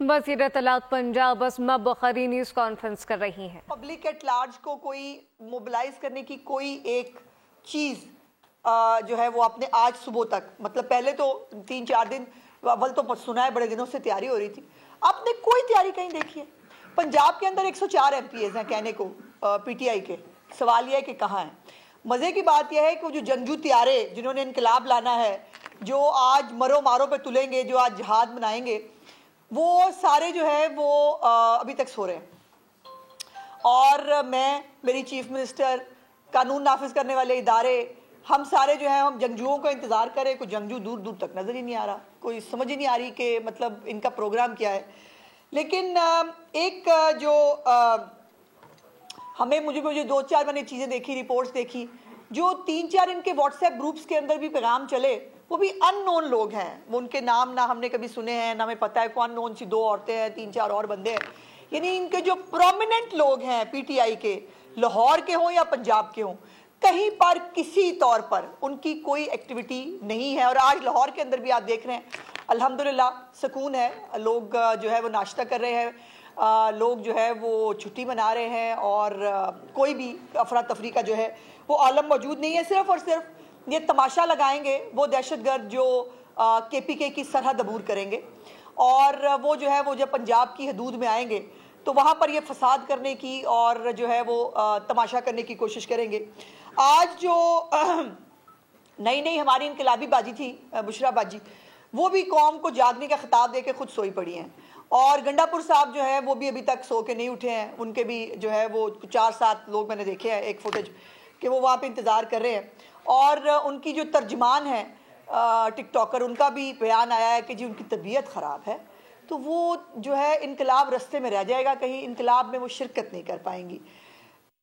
وزیر اطلاعات پنجاب اسما بخاری news conference کر رہی ہیں۔ پبلک ایٹ لارج کو کوئی موبلائز کرنے کی کوئی ایک چیز جو ہے وہ اپنے آج صبح تک، مطلب پہلے تو 3-4 دن اول تو سنا ہے بڑے دنوں سے تیاری ہو رہی تھی، آپ نے کوئی تیاری کہیں دیکھی ہے؟ پنجاب کے اندر 104 ایم پی ایز ہیں کہنے کو پی ٹی آئی کے، سوال یہ ہے کہ کہاں ہیں؟ مزے کی بات یہ ہے کہ وہ جو جنگجو تیارے جنہوں نے انقلاب لانا ہے، جو آج مرو مارو پہ تلیں گے، جو آج جہاد منائیں گے، وہ سارے جو ہے وہ ابھی تک سو رہے ہیں۔ اور میری چیف منسٹر، قانون نافذ کرنے والے ادارے، ہم سارے جو ہیں ہم جنگجوؤں کا انتظار کریں، کوئی جنگجو دور دور تک نظر ہی نہیں آ رہا، کوئی سمجھ ہی نہیں آ رہی کہ مطلب ان کا پروگرام کیا ہے۔ لیکن ایک جو مجھے 2-4 میں نے چیزیں دیکھی، رپورٹس دیکھی، جو 3-4 ان کے واٹس ایپ گروپس کے اندر بھی پیغام چلے، وہ بھی ان نون لوگ ہیں، وہ ان کے نام نہ ہم نے کبھی سنے ہیں، نہ ہمیں پتہ ہے، کوئی ان نون سی 2 عورتیں ہیں، 3-4 اور بندے ہیں، یعنی ان کے جو پرومیننٹ لوگ ہیں پی ٹی آئی کے، لاہور کے ہوں یا پنجاب کے ہوں، کہیں پر کسی طور پر ان کی کوئی ایکٹیویٹی نہیں ہے۔ اور آج لاہور کے اندر بھی آپ دیکھ رہے ہیں الحمدللہ سکون ہے، لوگ جو ہے وہ ناشتہ کر رہے ہیں، لوگ جو ہے وہ چھٹی منا رہے ہیں، اور کوئی بھی افراتفری کا جو ہے وہ عالم موجود نہیں ہے۔ صرف اور صرف یہ تماشا لگائیں گے وہ دہشت گرد جو کے پی کے کی سرحد عبور کریں گے، اور وہ جو ہے وہ جب پنجاب کی حدود میں آئیں گے تو وہاں پر یہ فساد کرنے کی اور جو ہے وہ تماشا کرنے کی کوشش کریں گے۔ آج جو نئی ہماری انقلابی باجی تھی بشرا باجی، وہ بھی قوم کو جاگنے کا خطاب دے کے خود سوئی پڑی ہیں، اور گنڈا پور صاحب جو ہے وہ بھی ابھی تک سو کے نہیں اٹھے ہیں، ان کے بھی جو ہے وہ 4-7 لوگ میں نے دیکھے ہیں ایک فوٹیج کہ وہ وہاں پہ انتظار کر رہے ہیں، اور ان کی جو ترجمان ہے ٹک ٹاکر، ان کا بھی بیان آیا ہے کہ جی ان کی طبیعت خراب ہے، تو وہ جو ہے انقلاب رستے میں رہ جائے گا، کہیں انقلاب میں وہ شرکت نہیں کر پائیں گی،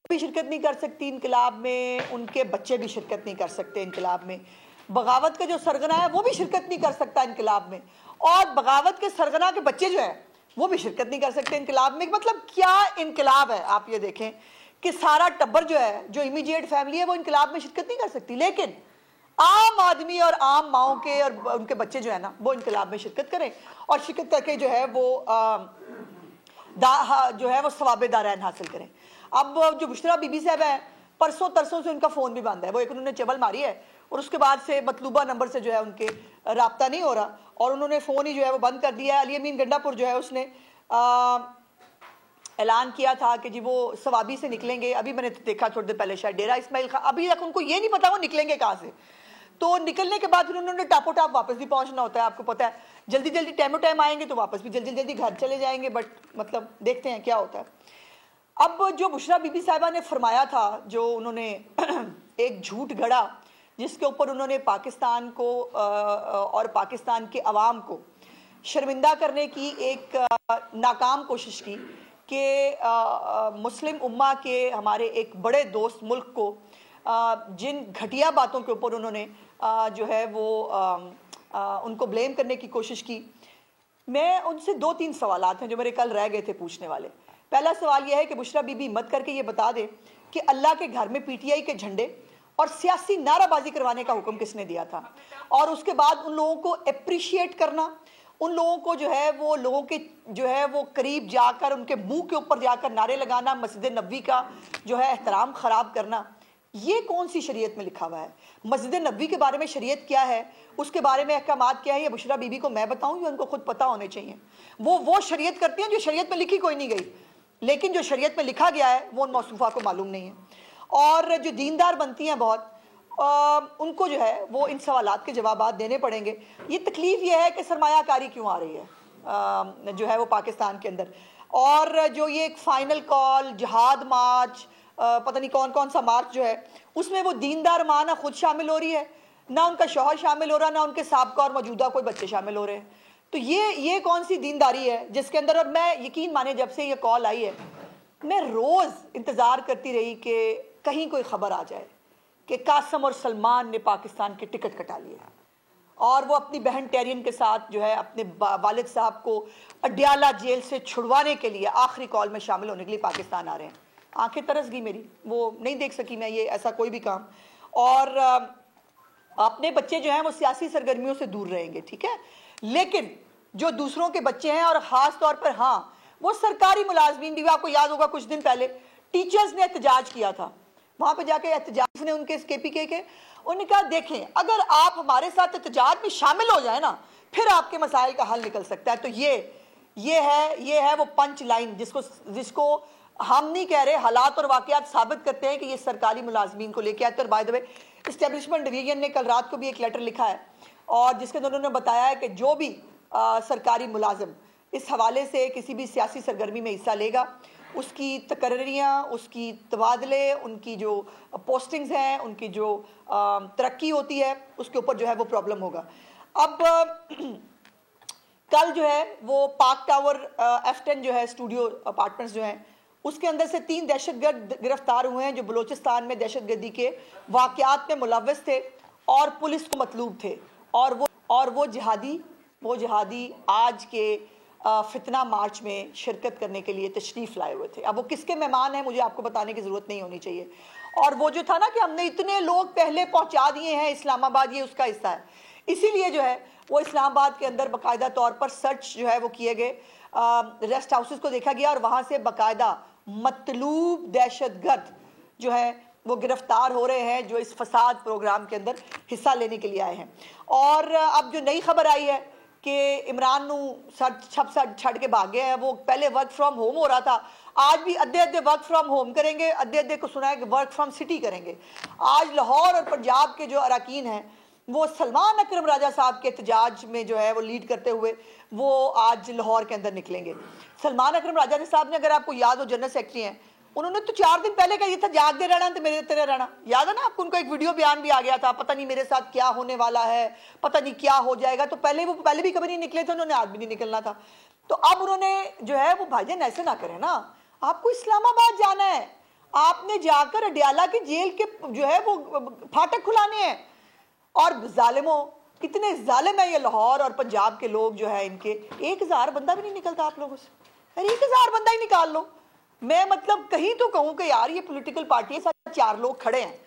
بھی شرکت نہیں کر سکتی انقلاب میں، ان کے بچے بھی شرکت نہیں کر سکتے انقلاب میں، بغاوت کا جو سرغنہ ہے وہ بھی شرکت نہیں کر سکتا انقلاب میں، اور بغاوت کے سرغنہ کے بچے جو ہیں وہ بھی شرکت نہیں کر سکتے انقلاب میں۔ مطلب کیا انقلاب ہے؟ آپ یہ دیکھیں کہ سارا ٹبر جو ہے، جو امیجیٹ فیملی ہے، وہ انقلاب میں شرکت نہیں کر سکتی، لیکن عام آدمی اور عام ماؤں کے اور ان کے بچے جو ہے نا وہ انقلاب میں شرکت کریں، اور شرکت کر کے جو ہے وہ ثواب دارین حاصل کریں۔ اب جو بشرا بی بی صاحب ہے، پرسوں ترسوں سے ان کا فون بھی بند ہے، وہ ایک انہوں نے چبل ماری ہے، اور اس کے بعد سے مطلوبہ نمبر سے جو ہے ان کے رابطہ نہیں ہو رہا، اور انہوں نے فون ہی جو ہے وہ بند کر دیا ہے۔ علی امین گنڈا پور جو ہے اس نے اعلان کیا تھا کہ جی وہ ثوابی سے نکلیں گے، ابھی میں نے دیکھا تھوڑی دیر پہلے شاید ڈیرہ اسماعیل خان، ابھی تک ان کو یہ نہیں پتا وہ نکلیں گے کہاں سے، تو نکلنے کے بعد پھر انہوں نے ٹاپو ٹاپ واپس بھی پہنچنا ہوتا ہے، آپ کو پتا ہے جلدی ٹائم آئیں گے تو واپس بھی جلدی گھر چلے جائیں گے، بٹ مطلب دیکھتے ہیں کیا ہوتا ہے۔ اب جو بشرا بی بی صاحبہ نے فرمایا تھا، جو انہوں نے ایک جھوٹ گھڑا، جس کے اوپر انہوں نے پاکستان کو اور پاکستان کے عوام کو شرمندہ کرنے کی ایک ناکام کوشش کی، کہ مسلم امہ کے ہمارے ایک بڑے دوست ملک کو جن گھٹیا باتوں کے اوپر انہوں نے جو ہے وہ ان کو بلیم کرنے کی کوشش کی۔ میں ان سے 2-3 سوالات ہیں جو میرے کل رہ گئے تھے پوچھنے والے۔ پہلا سوال یہ ہے کہ بشرا بی بی ہمت کر کے یہ بتا دے کہ اللہ کے گھر میں پی ٹی آئی کے جھنڈے اور سیاسی نعرہ بازی کروانے کا حکم کس نے دیا تھا، اور اس کے بعد ان لوگوں کو اپریشیٹ کرنا، ان لوگوں کو جو ہے وہ لوگوں کے جو ہے وہ قریب جا کر ان کے منہ کے اوپر جا کر نعرے لگانا، مسجد نبوی کا جو ہے احترام خراب کرنا، یہ کون سی شریعت میں لکھا ہوا ہے؟ مسجد نبوی کے بارے میں شریعت کیا ہے، اس کے بارے میں احکامات کیا ہے، یہ بشرا بی بی کو میں بتاؤں یا ان کو خود پتہ ہونے چاہیے؟ وہ شریعت کرتی ہیں جو شریعت میں لکھی کوئی نہیں گئی، لیکن جو شریعت میں لکھا گیا ہے وہ ان موصوفہ کو معلوم نہیں ہے۔ اور جو دیندار بنتی ہیں بہت، ان کو جو ہے وہ ان سوالات کے جوابات دینے پڑیں گے۔ یہ تکلیف یہ ہے کہ سرمایہ کاری کیوں آ رہی ہے جو ہے وہ پاکستان کے اندر، اور جو یہ ایک فائنل کال، جہاد مارچ، پتہ نہیں کون سا مارچ جو ہے، اس میں وہ دیندار ماں نہ خود شامل ہو رہی ہے، نہ ان کا شوہر شامل ہو رہا، نہ ان کے سابقہ اور موجودہ کوئی بچے شامل ہو رہے ہیں، تو یہ کون سی دینداری ہے جس کے اندر؟ اور میں یقین مانے جب سے یہ کال آئی ہے میں روز انتظار کرتی رہی کہ کہیں کوئی خبر آ جائے کہ قاسم اور سلمان نے پاکستان کے ٹکٹ کٹا لیے، اور وہ اپنی بہن ٹیرین کے ساتھ جو ہے اپنے والد صاحب کو اڈیالہ جیل سے چھڑوانے کے لیے آخری کال میں شامل ہونے کے لیے پاکستان آ رہے ہیں۔ آنکھیں ترس گئی میری، وہ نہیں دیکھ سکی میں یہ ایسا کوئی بھی کام، اور اپنے بچے جو ہیں وہ سیاسی سرگرمیوں سے دور رہیں گے، ٹھیک ہے، لیکن جو دوسروں کے بچے ہیں, اور خاص طور پر ہاں وہ سرکاری ملازمین بھی. آپ کو یاد ہوگا کچھ دن پہلے ٹیچرز نے احتجاج کیا تھا, وہاں پہ جا کے احتجاج نے ان کے کے پی کے انہوں نے کہا دیکھیں اگر آپ ہمارے ساتھ احتجاج میں شامل ہو جائیں نا پھر آپ کے مسائل کا حل نکل سکتا ہے. تو یہ ہے وہ پنچ لائن جس کو ہم نہیں کہہ رہے, حالات اور واقعات ثابت کرتے ہیں کہ یہ سرکاری ملازمین کو لے کے آتے. اور by the way establishment division نے کل رات کو بھی ایک لیٹر لکھا ہے, اور جس کے اندر انہوں نے بتایا ہے کہ جو بھی سرکاری ملازم اس حوالے سے کسی بھی سیاسی سرگرمی میں حصہ لے گا, اس کی تقرریاں, اس کی تبادلے, ان کی جو پوسٹنگز ہیں, ان کی جو ترقی ہوتی ہے, اس کے اوپر جو ہے وہ پرابلم ہوگا. اب کل جو ہے وہ پارک ٹاور F10 جو ہے اسٹوڈیو اپارٹمنٹس جو ہیں, اس کے اندر سے 3 دہشت گرد گرفتار ہوئے ہیں جو بلوچستان میں دہشت گردی کے واقعات میں ملوث تھے اور پولیس کو مطلوب تھے, اور وہ جہادی آج کے فتنہ مارچ میں شرکت کرنے کے لیے تشریف لائے ہوئے تھے. اب وہ کس کے مہمان ہیں مجھے آپ کو بتانے کی ضرورت نہیں ہونی چاہیے. اور وہ جو تھا نا کہ ہم نے اتنے لوگ پہلے پہنچا دیے ہیں اسلام آباد, یہ اس کا حصہ ہے. اسی لیے جو ہے وہ اسلام آباد کے اندر باقاعدہ طور پر سرچ جو ہے وہ کیے گئے, ریسٹ ہاؤسز کو دیکھا گیا, اور وہاں سے باقاعدہ مطلوب دہشت گرد جو ہے وہ گرفتار ہو رہے ہیں جو اس فساد پروگرام کے اندر حصہ لینے کے لیے آئے ہیں. اور اب جو نئی خبر آئی ہے کہ عمران نو چھپ چھڑ کے بھاگ گئے ہیں. وہ پہلے ورک فرام ہوم ہو رہا تھا, آج بھی ادھے ورک فرام ہوم کریں گے, ادھے کو سنا ہے کہ ورک فرام سٹی کریں گے. آج لاہور اور پنجاب کے جو اراکین ہیں وہ سلمان اکرم راجہ صاحب کے احتجاج میں جو ہے وہ لیڈ کرتے ہوئے وہ آج لاہور کے اندر نکلیں گے. سلمان اکرم راجہ صاحب نے, اگر آپ کو یاد ہو, جنرل سیکرٹری ہیں, انہوں نے تو 4 دن پہلے کہا یہ تھا جاگ دے رہنا تو میرے تیرے رہنا. یاد ہے نا آپ کو, ان کا ایک ویڈیو بیان بھی آ گیا تھا, پتہ نہیں میرے ساتھ کیا ہونے والا ہے, پتہ نہیں کیا ہو جائے گا. تو پہلے بھی کبھی نہیں نکلے تھے, انہوں نے آج بھی نہیں نکلنا تھا. تو اب انہوں نے جو ہے وہ بھائی جان ایسے نہ کریں نا, آپ کو اسلام آباد جانا ہے, آپ نے جا کر اڈیالہ کی جیل کے جو ہے وہ پھاٹک کھلانے ہیں. اور ظالموں, کتنے ظالم ہیں یہ لاہور اور پنجاب کے لوگ جو ہے, ان کے 1000 بندہ بھی نہیں نکلتا آپ لوگوں سے. 1000 بندہ ہی نکال لو. میں مطلب کہیں تو کہوں کہ یار یہ پولیٹیکل پارٹی ہے, 4 لوگ کھڑے ہیں,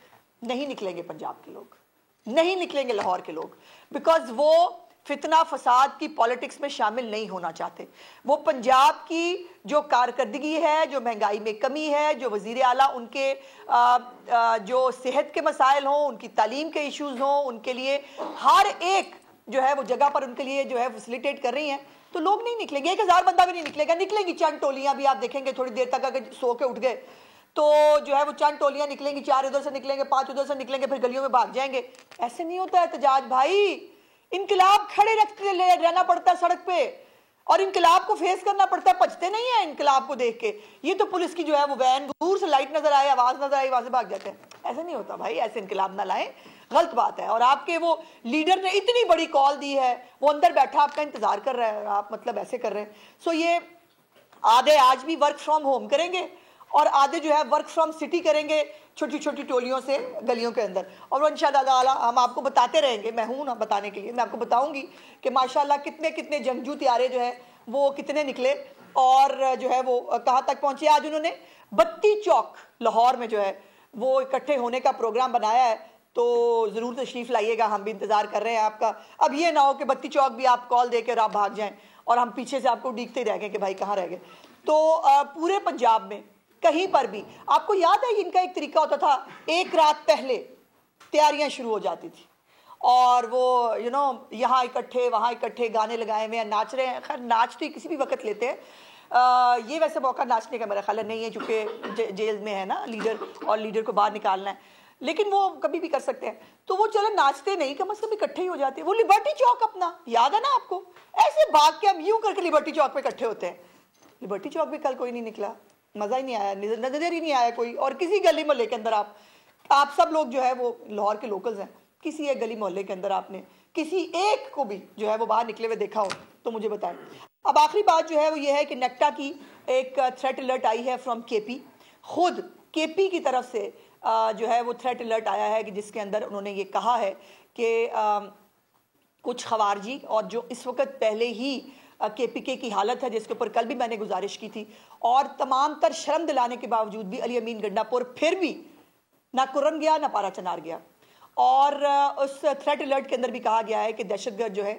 نہیں نکلیں گے پنجاب کے لوگ, نہیں نکلیں گے لاہور کے لوگ, بیکاز وہ فتنہ فساد کی پالیٹکس میں شامل نہیں ہونا چاہتے. وہ پنجاب کی جو کارکردگی ہے, جو مہنگائی میں کمی ہے, جو وزیر اعلیٰ ان کے جو صحت کے مسائل ہوں, ان کی تعلیم کے ایشوز ہوں, ان کے لیے ہر ایک جو ہے وہ جگہ پر ان کے لیے جو ہے فیسیلیٹیٹ کر رہی ہیں, تو لوگ نہیں نکلیں گے. 1000 بندہ بھی نہیں نکلے گا. نکلیں گی چند ٹولیاں بھی, آپ دیکھیں گے تھوڑی دیر تک اگر سو کے اٹھ گئے تو جو ہے وہ چند ٹولیاں نکلیں گی, 4 ادھر سے نکلیں گے, 5 ادھر سے نکلیں گے, پھر گلیوں میں بھاگ جائیں گے. ایسے نہیں ہوتا احتجاج بھائی, انقلاب کھڑے رکھتے رہنا پڑتا ہے سڑک پہ, اور انقلاب کو فیس کرنا پڑتا ہے, پچتے نہیں ہیں انقلاب کو دیکھ کے. یہ تو پولیس کی جو ہے وہ وین دور سے لائٹ نظر آئے, آواز نظر آئی, وہاں سے بھاگ جاتے ہیں. ایسا نہیں ہوتا بھائی, ایسے انقلاب نہ لائیں, غلط بات ہے. اور آپ کے وہ لیڈر نے اتنی بڑی کال دی ہے, وہ اندر بیٹھا آپ کا انتظار کر رہا ہے, آپ مطلب ایسے کر رہے ہیں. سو یہ آدھے آج بھی ورک فرام ہوم کریں گے, اور آدھے جو ہے ورک فرام سٹی کریں گے, چھوٹی چھوٹی ٹولیوں سے گلیوں کے اندر. اور وہ انشاءاللہ تعالی ہم آپ کو بتاتے رہیں گے, میں ہوں نا بتانے کے لیے, میں آپ کو بتاؤں گی کہ ماشاءاللہ کتنے جنگجو طیارے جو ہیں وہ کتنے نکلے, اور جو ہے وہ کہاں تک پہنچے. آج انہوں نے بتی چوک لاہور میں جو ہے وہ اکٹھے ہونے کا پروگرام بنایا ہے, تو ضرور تشریف لائیے گا, ہم بھی انتظار کر رہے ہیں آپ کا. اب یہ نہ ہو کہ بتی چوک بھی آپ کال دے کے آپ بھاگ جائیں اور ہم پیچھے سے آپ کو ڈیکھتے ہی رہ گئے کہ بھائی کہاں رہ گئے. تو پورے پنجاب میں کہیں پر بھی آپ کو یاد ہے ان کا ایک طریقہ ہوتا تھا, 1 رات پہلے تیاریاں شروع ہو جاتی تھی, اور وہ یہاں اکٹھے وہاں اکٹھے, گانے لگائے ہوئے ہیں, ناچ رہے ہیں. خیر ناچ تو کسی بھی وقت لیتے ہیں, یہ ویسے موقع ناچنے کا میرا خیال نہیں ہے چونکہ جیل میں ہے نا لیڈر, اور لیڈر کو باہر نکالنا ہے, لیکن وہ کبھی بھی کر سکتے ہیں. تو وہ چلو ناچتے نہیں, کم از کم اکٹھے ہی ہو جاتے ہیں. وہ لبرٹی چوک اپنا یاد ہے نا آپ کو, ایسے بھاگ کے ہم یوں کر کے لبرٹی چوک پہ اکٹھے ہوتے ہیں. لبرٹی چوک بھی کل کوئی نہیں نکلا, مزہ ہی نہیں آیا, نظر ہی نہیں آیا کوئی. اور کسی گلی محلے کے اندر آپ سب لوگ جو ہے وہ لاہور کے لوکلز ہیں, کسی ایک گلی محلے کے اندر آپ نے کسی ایک کو بھی جو ہے وہ باہر نکلے ہوئے دیکھا ہو تو مجھے بتائیں. اب آخری بات جو ہے وہ یہ ہے کہ نیکٹا کی ایک تھریٹ الرٹ آئی ہے فرام کے پی. خود کے پی کی طرف سے جو ہے وہ تھریٹ الرٹ آیا ہے کہ جس کے اندر انہوں نے یہ کہا ہے کہ کچھ خوارجی, اور جو اس وقت پہلے ہی کے پی کے کی حالت ہے جس کے اوپر کل بھی میں نے گزارش کی تھی, اور تمام تر شرم دلانے کے باوجود بھی علی امین گنڈا پور پھر بھی نہ کرن گیا نہ پارا چنار گیا. اور اس تھریٹ الرٹ کے اندر بھی کہا گیا ہے کہ دہشت گرد جو ہے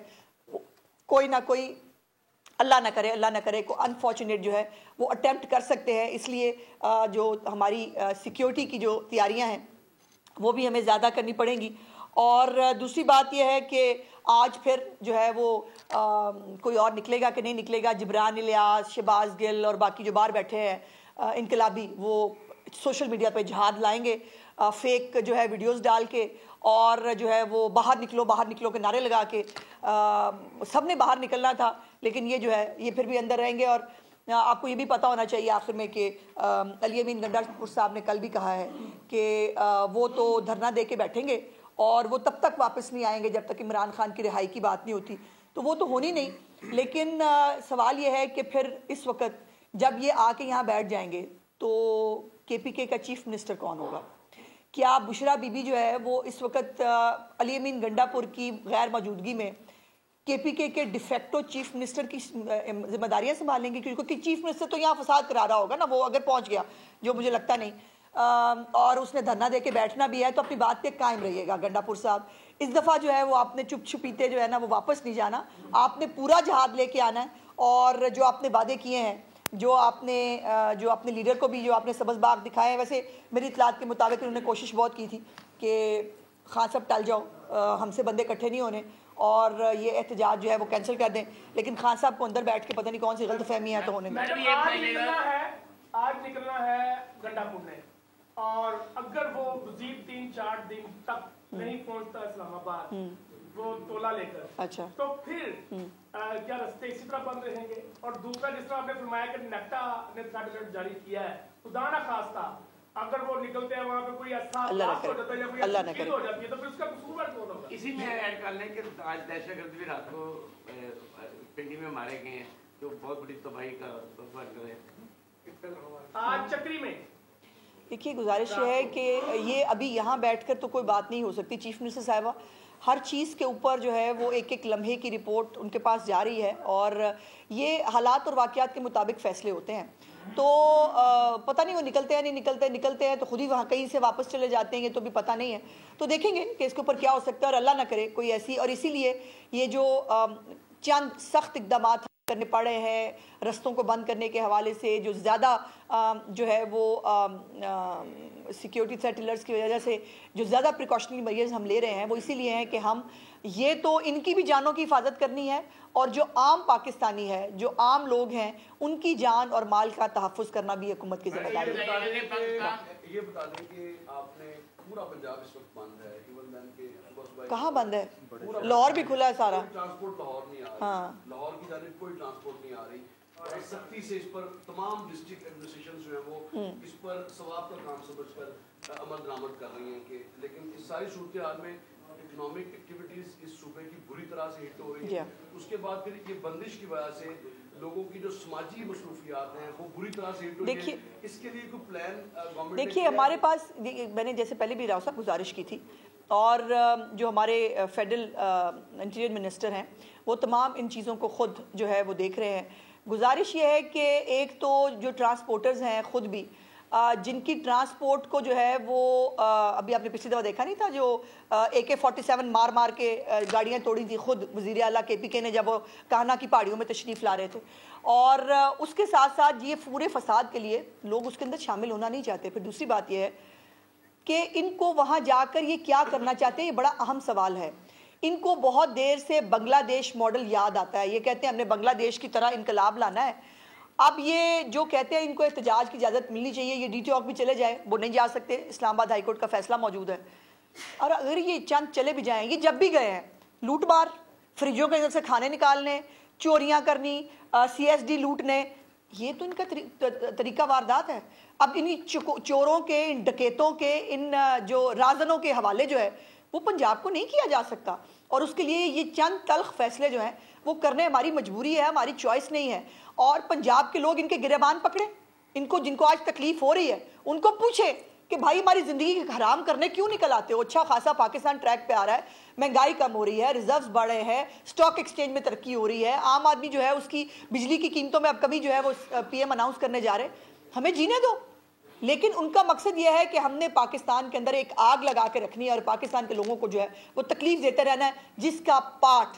کوئی نہ کوئی اللہ نہ کرے کو انفارچونیٹ جو ہے وہ اٹیمپٹ کر سکتے ہیں. اس لیے جو ہماری سیکیورٹی کی جو تیاریاں ہیں وہ بھی ہمیں زیادہ کرنی پڑیں گی. اور دوسری بات یہ ہے کہ آج پھر جو ہے وہ کوئی اور نکلے گا کہ نہیں نکلے گا. جبران الیاس, شہباز گل اور باقی جو باہر بیٹھے ہیں انقلابی, وہ سوشل میڈیا پہ جہاد لائیں گے فیک جو ہے ویڈیوز ڈال کے, اور جو ہے وہ باہر نکلو کے نعرے لگا کے. سب نے باہر نکلنا تھا لیکن یہ جو ہے یہ پھر بھی اندر رہیں گے. اور آپ کو یہ بھی پتہ ہونا چاہیے آخر میں کہ علی امین گنڈا پور صاحب نے کل بھی کہا ہے کہ وہ تو دھرنا دے کے بیٹھیں گے اور وہ تب تک واپس نہیں آئیں گے جب تک عمران خان کی رہائی کی بات نہیں ہوتی. تو وہ تو ہونی نہیں, لیکن سوال یہ ہے کہ پھر اس وقت جب یہ آ کے یہاں بیٹھ جائیں گے تو کے پی کے کا چیف منسٹر کون ہوگا؟ کیا بشرا بی بی جو ہے وہ اس وقت علی امین گنڈا پور کی غیر موجودگی میں کے پی کے ڈیفیکٹو چیف منسٹر کی ذمہ داریاں سنبھالیں گے؟ کیونکہ چیف منسٹر تو یہاں فساد کرا رہا ہوگا نا, وہ اگر پہنچ گیا, جو مجھے لگتا نہیں, اور اس نے دھرنا دے کے بیٹھنا بھی ہے تو اپنی بات پہ قائم رہیے گا. گنڈا پور صاحب اس دفعہ جو ہے وہ آپ نے چپ چھپیتے جو ہے نا وہ واپس نہیں جانا, آپ نے پورا جہاد لے کے آنا ہے. اور جو آپ نے وعدے کیے ہیں, جو اپنے لیڈر کو بھی جو آپ نے سبز باغ دکھائے ہیں, ویسے میری اطلاعات کے مطابق انہوں نے کوشش بہت کی تھی کہ خان صاحب ٹل جاؤ, ہم سے بندے اکٹھے نہیں ہونے اور یہ احتجاج جو ہے وہ کینسل کر دیں, لیکن خان صاحب کو اندر بیٹھ کے پتہ نہیں کون سی غلط فہمی ہے تو ہونے میں. آج نکلنا ہے گنڈا پور نے, اور اگر وہ مزید 3-4 دن تک نہیں پہنچتا اسلام آباد وہ تولا لے کر, اچھا تو پھر کیا رستے اسی طرح بند رہیں گے؟ اور دوسرا جس طرح آپ نے فرمایا کہ نیکٹا نے تھریٹ الرٹ جاری کیا ہے, خدا نہ خواستہ اگر وہ نکلتے ہیں وہاں پہ کوئی ایسا بلاسٹ ہو جاتا ہے یا کوئی ایسی چیز ہو جاتی ہے تو پھر اس کا قصور کون ہوگا؟ اسی میں ایڈ کر لیں کہ آج دہشت گرد بھی رات کو پنڈی میں مارے گئے ہیں جو بہت بڑی تباہی کا سبب بن گئے آج چکری میں. دیکھیے گزارش یہ ہے کہ یہ ابھی یہاں بیٹھ کر تو کوئی بات نہیں ہو سکتی. چیف منسٹر صاحبہ ہر چیز کے اوپر جو ہے وہ ایک لمحے کی رپورٹ ان کے پاس جا رہی ہے اور یہ حالات اور واقعات کے مطابق فیصلے ہوتے ہیں. تو پتہ نہیں وہ نکلتے ہیں نہیں نکلتے ہیں تو خود ہی وہاں کہیں سے واپس چلے جاتے ہیں, یہ تو بھی پتہ نہیں ہے. تو دیکھیں گے کہ اس کے اوپر کیا ہو سکتا ہے, اور اللہ نہ کرے کوئی ایسی, اور اسی لیے یہ جو چند سخت اقدامات کرنے پڑے ہیں رستوں کو بند کرنے کے حوالے سے, جو زیادہ جو ہے وہ سیکیورٹی سیٹلرز کی وجہ سے جو زیادہ پریکاشنری میجرز ہم لے رہے ہیں, وہ اسی لیے ہیں کہ ہم یہ تو ان کی بھی جانوں کی حفاظت کرنی ہے, اور جو عام پاکستانی ہے, جو عام لوگ ہیں, ان کی جان اور مال کا تحفظ کرنا بھی حکومت کی ذمہ داری ہے. یہ بتا دیں کہ آپ نے پورا پنجاب اس وقت بند ہے, ایون دین کہ کہاں بند ہے؟ لاہور بھی کھلا ہے سارا. ٹرانسپورٹ لاہور نہیں آ رہی, لاہور کی جانب کوئی ٹرانسپورٹ نہیں آ رہی, اور سختی سے اس پر تمام ڈسٹرکٹ ایڈمنسٹریشن جو ہیں وہ اس پر ثواب کا کام سمجھ کر عمل درآمد کر رہی ہیں. کہ لیکن اس ساری صورتحال میں اکنامک ایکٹیویٹیز اس صوبے کی بری طرح سے ہٹ ہو رہی ہیں. اس کے بعد پھر یہ بندش کی وجہ سے لوگوں کی جو سماجی مصروفیات ہیں وہ بری طرح سے ہٹ ہو رہی ہیں. اس کے لیے کوئی پلان گورنمنٹ؟ دیکھیے ہمارے پاس, میں نے جیسے پہلے بھی راؤ صاحب گزارش کی تھی, اور جو ہمارے فیڈرل انٹیریئر منسٹر ہیں وہ تمام ان چیزوں کو خود جو ہے وہ دیکھ رہے ہیں. گزارش یہ ہے کہ ایک تو جو ٹرانسپورٹرز ہیں خود بھی جن کی ٹرانسپورٹ کو جو ہے وہ ابھی آپ نے پچھلی دفعہ دیکھا نہیں تھا جو AK-47 مار کے گاڑیاں توڑی تھی خود وزیر اعلیٰ KPK نے جب وہ کاہنا کی پہاڑیوں میں تشریف لا رہے تھے, اور اس کے ساتھ ساتھ یہ پورے فساد کے لیے لوگ اس کے اندر شامل ہونا نہیں چاہتے. پھر دوسری بات یہ ہے کہ ان کو وہاں جا کر یہ کیا کرنا چاہتے ہیں, یہ بڑا اہم سوال ہے. ان کو بہت دیر سے بنگلہ دیش ماڈل یاد آتا ہے, یہ کہتے ہیں ہم نے بنگلہ دیش کی طرح انقلاب لانا ہے. اب یہ جو کہتے ہیں ان کو احتجاج کی اجازت ملنی چاہیے, یہ ڈی ٹی آک بھی چلے جائیں, وہ نہیں جا سکتے, اسلام آباد ہائی کورٹ کا فیصلہ موجود ہے. اور اگر یہ چند چلے بھی جائیں, یہ جب بھی گئے ہیں لوٹ مار, فریجوں کے اندر سے کھانے نکالنے, چوریاں کرنی, CSD لوٹنے, یہ تو ان کا طریقہ واردات ہے. اب انہی چوروں کے, ان ڈکیتوں کے, ان جو رازنوں کے حوالے جو ہے وہ پنجاب کو نہیں کیا جا سکتا, اور اس کے لیے یہ چند تلخ فیصلے جو ہیں وہ کرنے ہماری مجبوری ہے, ہماری چوائس نہیں ہے. اور پنجاب کے لوگ ان کے گریبان پکڑیں, ان کو جن کو آج تکلیف ہو رہی ہے ان کو پوچھیں کہ بھائی ہماری زندگی حرام کرنے کیوں نکل آتے ہو؟ اچھا خاصا پاکستان ٹریک پہ آ رہا ہے, مہنگائی کم ہو رہی ہے, ریزروز بڑھ رہے ہیں, اسٹاک ایکسچینج میں ترقی ہو رہی ہے, عام آدمی جو ہے اس کی بجلی کی قیمتوں میں اب کبھی جو ہے وہ PM اناؤنس کرنے جا رہے, ہمیں جینے دو. لیکن ان کا مقصد یہ ہے کہ ہم نے پاکستان کے اندر ایک آگ لگا کے رکھنی ہے اور پاکستان کے لوگوں کو جو ہے وہ تکلیف دیتے رہنا ہے, جس کا پاٹ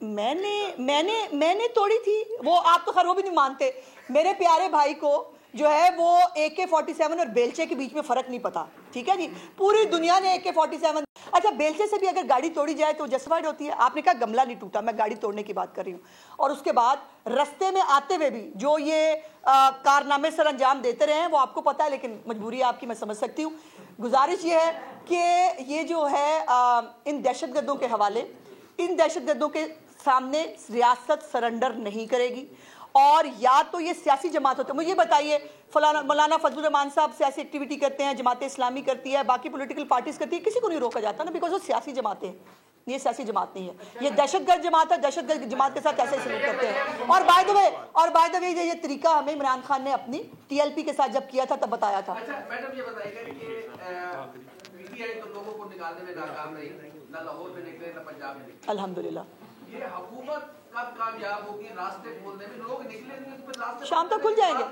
میں نے توڑی تھی وہ، آپ تو خیر وہ بھی نہیں مانتے. میرے پیارے بھائی کو جو ہے وہ AK-47 اور بیلچے کے بیچ میں فرق نہیں پتا, ٹھیک ہے جی. پوری دنیا نے AK-47. اچھا بیلچے سے بھی اگر گاڑی توڑی جائے تو جسٹیفائڈ ہوتی ہے. آپ نے کہا گملہ نہیں ٹوٹا, میں گاڑی توڑنے کی بات کر رہی ہوں. اور اس کے بعد رستے میں آتے ہوئے بھی جو یہ کارنامے سر انجام دیتے رہے ہیں وہ آپ کو پتا ہے, لیکن مجبوری آپ کی میں سمجھ سکتی ہوں. گزارش یہ ہے کہ یہ جو ہے ان دہشت گردوں کے حوالے, ان دہشت گردوں کے سامنے ریاست سرنڈر نہیں کرے گی. اور یا تو یہ سیاسی جماعت ہوتے ہیں. مجھے بتائیے مولانا فضل الرحمان صاحب سیاسی ایکٹیویٹی کرتے ہیں, جماعت اسلامی کرتی ہے, باقی پولیٹیکل پارٹیز کرتی ہے, کسی کو نہیں روکا جاتا نا, بیکاز وہ سیاسی جماعتیں ہیں. یہ سیاسی جماعت نہیں ہے, یہ دہشت گرد جماعت ہے. دہشت گرد جماعت کے ساتھ کیسے سلوک کرتے ہیں. اور بائی دا وے یہ طریقہ ہمیں عمران خان نے اپنی TLP کے ساتھ جب کیا تھا تب بتایا تھا. اچھا میڈم یہ بتائیے گا کہ PTI تو لوگوں کو نکالنے میں ناکام رہی, نہ لاہور میں نکلے نہ پنجاب میں نکلے. الحمدللہ یہ حکومت کب کامیاب ہوگی راستے کھولنے میں؟ لوگ نکلیں گے تو پھر راستے شام تک کھل جائیں گے.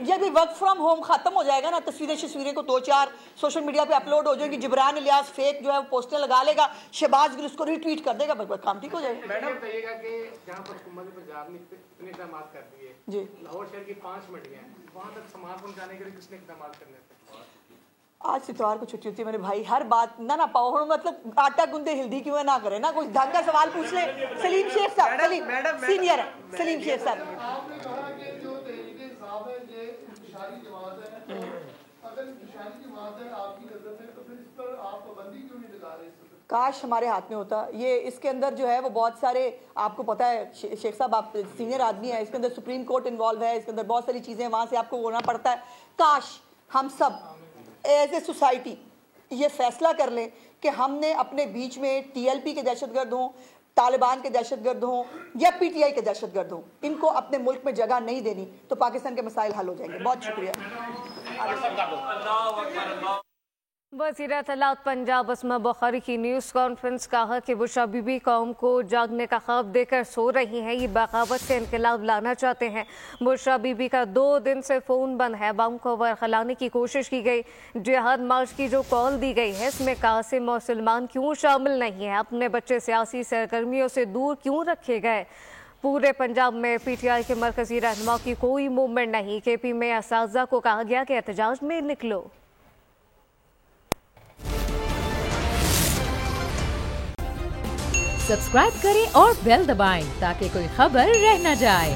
جب ورک فرام ہوم ختم ہو جائے گا نا, تصویریں کو 2-4 سوشل میڈیا پہ اپلوڈ ہو جائیں گی, جبران الیاس فیک جو ہے وہ پوسٹر لگا لے گا, شہباز گل اس کو ری ٹویٹ کر دے گا, بس کام ٹھیک ہو جائے گا. میڈم بتائیے گا کہ جہاں پر حکومت پنجاب نے اتنے اقدامات کر دیے جی, لاہور شہر کی 5 منڈیاں ہیں, وہاں تک سامان پہنچانے کے لیے کس نے اقدامات کرنے تھے؟ آج اتوار کو چھٹی ہوتی ہے میرے بھائی, ہر بات نہ پاؤ مطلب آٹا گندے ہلدی کیوں نہ کرے نا, کوئی ڈھنگ کا سوال پوچھ لیں. سلیم شیخ صاحب, سینئر ہے سلیم شیخ صاحب. آپ نے کہا کہ جو تحریک انصاف ہے یہ انتشاری جماعت ہے, اگر انتشاری جماعت ہے آپ کی نظر میں تو پھر اس پر آپ پابندی کیوں نہیں لگا رہے؟ کاش ہمارے ہاتھ میں ہوتا یہ. اس کے اندر جو ہے وہ بہت سارے, آپ کو پتا ہے شیخ صاحب آپ سینئر آدمی ہیں, اس کے اندر سپریم کورٹ انوالو ہے, اس کے اندر بہت ساری چیزیں وہاں سے آپ کو ہونا پڑتا ہے. کاش ہم سب ایز اے سوسائٹی یہ فیصلہ کر لیں کہ ہم نے اپنے بیچ میں TLP کے دہشت گرد ہوں, طالبان کے دہشت گرد ہوں یا PTI کے دہشت گرد ہوں, ان کو اپنے ملک میں جگہ نہیں دینی تو پاکستان کے مسائل حل ہو جائیں گے. بہت شکریہ. وزیر اطلاعات پنجاب اسما بخاری کی نیوز کانفرنس, کہا کہ بشرا بی بی قوم کو جاگنے کا خواب دے کر سو رہی ہیں, یہ بغاوت سے انقلاب لانا چاہتے ہیں. بشرا بی بی کا 2 دن سے فون بند ہے, عوام کو ورخلانے کی کوشش کی گئی. جہاد مارچ کی جو کال دی گئی ہے اس میں قاسم اور سلمان کیوں شامل نہیں ہیں, اپنے بچے سیاسی سرگرمیوں سے دور کیوں رکھے گئے. پورے پنجاب میں PTI کے مرکزی رہنما کی کوئی موومنٹ نہیں. KP میں اساتذہ کو کہا گیا کہ احتجاج میں نکلو. سبسکرائب کریں اور بیل دبائیں تاکہ کوئی خبر رہ نہ جائے.